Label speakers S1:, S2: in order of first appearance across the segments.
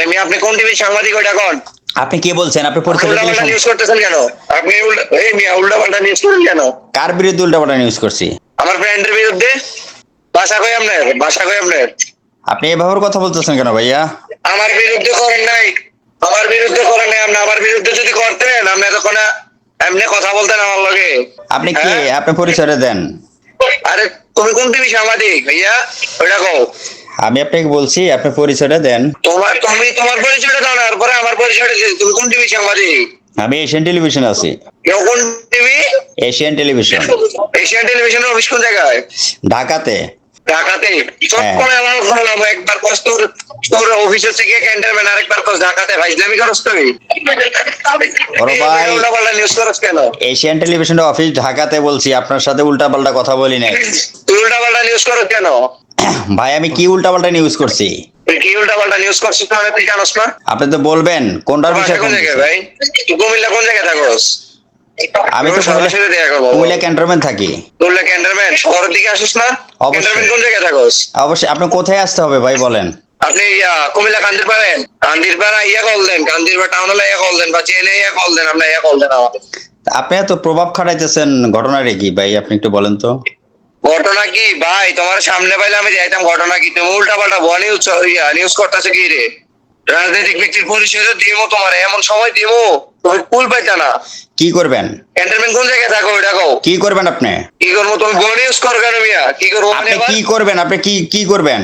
S1: আরে মিয়া আপনি কোন টিভি সাংবাদিক ওটা কোন?
S2: আপনি কে বলছেন? আপনি
S1: আপনি
S2: পরিচয়
S1: উল্টাপাল্টা
S2: দিলে
S1: নিউজ করতেছেন কেন? আপনি এই মিয়া উল্টাপাল্টা নিউজ করেন কেন?
S2: কার বিরুদ্ধে উল্টাপাল্টা নিউজ করছি?
S1: আমার ফ্রেন্ডের বিরুদ্ধে। ভাষা কই আপনার? ভাষা কই আপনার?
S2: আপনি এভাবে কথা বলতেছেন কেন ভাইয়া?
S1: আমার বিরুদ্ধে করেন নাই। আমার বিরুদ্ধে করেন নাই আপনি। আমার বিরুদ্ধে যদি করতেন আপনি এতক্ষণ এমনি কথা বলতেন আমার লগে।
S2: আপনি কে?
S1: হ্যাঁ?
S2: আপনি পরিচয়টা দেন।
S1: আরে তুমি কোন টিভি সাংবাদিক ভাইয়া? ওটা কও।
S2: আমি আপনাকে বলছি আপনি পরিচয়টা দেন।
S1: তোমার পরিচয়টা দাও না, তারপরে আমার পরিচয়টা দিও। তুমি কোন টিভি সাংবাদিক?
S2: আমি এশিয়ান টেলিভিশন আছি।
S1: কেউ কোন টিভি?
S2: এশিয়ান টেলিভিশন
S1: এশিয়ান টেলিভিশনের অফিস কোন জায়গায়?
S2: ঢাকাতে।
S1: ঢাকাতে। চট
S2: হ্যাঁ।
S1: করে আমার বললাম একবার কষ্ট তোর অফিস হচ্ছে গিয়ে ক্যান্টনমেন্ট, আরেকবার কষ্ট ঢাকাতে। ভাইজলামি করস তুই?
S2: ওরে ভাই।
S1: উল্টাপাল্টা নিউজ করস কেন?
S2: এশিয়ান টেলিভিশনের অফিস ঢাকাতে বলছি, আপনার সাথে উল্টাপাল্টা কথা বলি নাই।
S1: তুই উল্টাপাল্টা নিউজ করস কেন?
S2: ভাই আমি কি উল্টাপাল্টা নিউজ করছি?
S1: তুই কি উল্টাপাল্টা নিউজ করছিস মানে তুই জানোস না?
S2: আপনি তো বলবেন কোনটার
S1: বাসা
S2: বিষয়ে
S1: কোন
S2: ফোন
S1: জায়গায়
S2: দিছেন?
S1: ভাই? তুই কুমিল্লা কোন জায়গায় থাকস?
S2: আমি তো
S1: সরাসরি দেখা করবো।
S2: কুমিল্লা ক্যান্টনমেন্ট থাকি।
S1: কুমিল্লা ক্যান্টনমেন্ট শহরের দিকে আসিস না?
S2: অবশ্যই।
S1: ক্যান্টনমেন্ট কোন জায়গায় থাকস?
S2: অবশ্যই। আপনি কোথায় আসতে হবে ভাই বলেন?
S1: আপনি কুমিল্লা কান্দিরপাড়া ইয়া কল দেন, কান্দিরপাড়া টাউন হলে ইয়া কল দেন, বা জেনে ইয়া কল দেন, আমরা ইয়া কল দেন আমাদের।
S2: আপনি এত প্রভাব খাটাইতেছেন, ঘটনাটা কি ভাই আপনি একটু বলেন তো?
S1: ঘটনা কি ভাই? তোমার সামনে পাইলে আমি যাইতাম। ঘটনা কি? তুমি উল্টা পাল্টা ভুয়া নিউজ নিউজ করতেছো কি রে? রাজনৈতিক ব্যক্তির পরিচয় তো দিমো তোমার, এমন সময় দিমো তুমি কুল পাইতা না।
S2: কি করবেন?
S1: ক্যান্টনমেন্ট কোন জায়গায় থাকো ওইটা কও।
S2: কি করবেন আপনি?
S1: কি করবো? তুমি ভুয়া নিউজ করো কেন মিয়া? কি করবো
S2: আপনি
S1: মানে?
S2: কি করবেন? আপনি কি করবেন?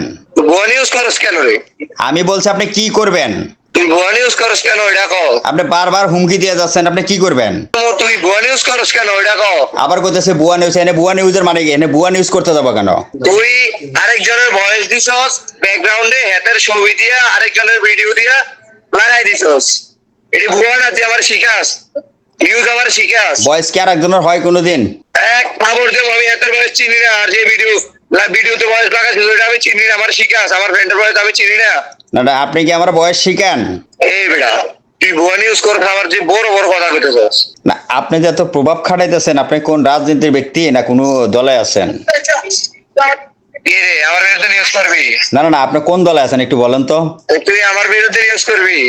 S1: ভুয়া নিউজ করস কেন রে?
S2: আমি বলছি আপনি কি করবেন?
S1: তুই ভুয়া নিউজ করস কেন ওইটা কও।
S2: আপনি বারবার হুমকি দিয়ে যাচ্ছেন, আপনি কি করবেন?
S1: তুই ভুয়া নিউজ করস কেন ওইটা কও।
S2: আবার কোথাছে বুয়া নিউজ? এনে বুয়া নিউজের মানে কি? এনে বুয়া নিউজ করতে যাবো কেন?
S1: তুই আরেকজনের ভয়েস দিছস, ব্যাকগ্রাউন্ডে হাতের ছবি দিয়া আরেকজনের ভিডিও দিয়া লাগাই দিছস। এটি ভুয়া না? তুই আমার শিখাস নিউজ, আমার শিখাস।
S2: বয়স কি আর একজনের হয় কোনোদিন?
S1: এক খবর দেবো আমি হাতের ভয়েস চিনি না, আর যে ভিডিওতে ভয়েস লাগাচ্ছিস ওইটা আমি চিনি না, আমার শিখাস। আমার ফ্রেন্ডের ভয়েস আমি চিনি না।
S2: না না, আপনি কি আমার বয়স শিখান?
S1: এই বেটা তুই ভুয়া নিউজ করে আমার যে বড় বড় কথা কইতেছস।
S2: না, আপনি যে এত প্রভাব খাটাইতেছেন, আপনি কোন রাজনীতির ব্যক্তি না কোনো দলে আছেন?
S1: কি রে আমার বিরুদ্ধে নিউজ করবি?
S2: না না না, আপনি কোন দলে আছেন একটু বলেন তো?
S1: তুই আমার বিরুদ্ধে নিউজ করবি?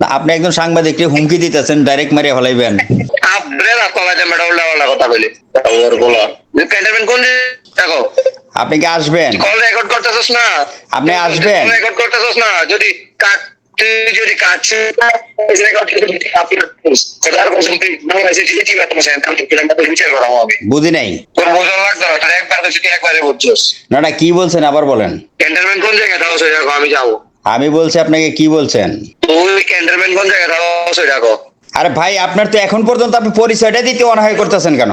S2: না, আপনি একজন সাংবাদিককে হুমকি দিতেছেন, ডাইরেক্ট মেরে হলাইবেন।
S1: আপরে রাখতে মেটা উল্টা পাল্টা কথা বলি ওর বলা। তুই ক্যান্টনমেন্ট কোন দেখো?
S2: আপনি কি আসবেন?
S1: কল রেকর্ড করতেছস না?
S2: আপনি আসবেন?
S1: রেকর্ড করতেছস না? যদি তুই যদি কাটছিস রেকর্ড সেটার কোশ্চেন তুই বাংলাদেশে জিতে কি তোমার সাথে কাম করতে আমরা বিচার করা হবে।
S2: বুঝি নাই।
S1: তোর বোঝা লাগতো না, তোর একবার তো যদি একবারে বুঝছস।
S2: না না, কি বলছেন আবার বলেন?
S1: ক্যান্টনমেন্ট কোন জায়গায় থাকো সেটা কও, আমি যাবো।
S2: আমি বলছি আপনাকে কি বলছেন?
S1: তুই ক্যান্টনমেন্ট কোন জায়গায় থাকো সেটা কও।
S2: আরে ভাই, আপনার তো এখন পর্যন্ত আপনি পরিচয়টা দিতে অনাহার করতেছেন কেন?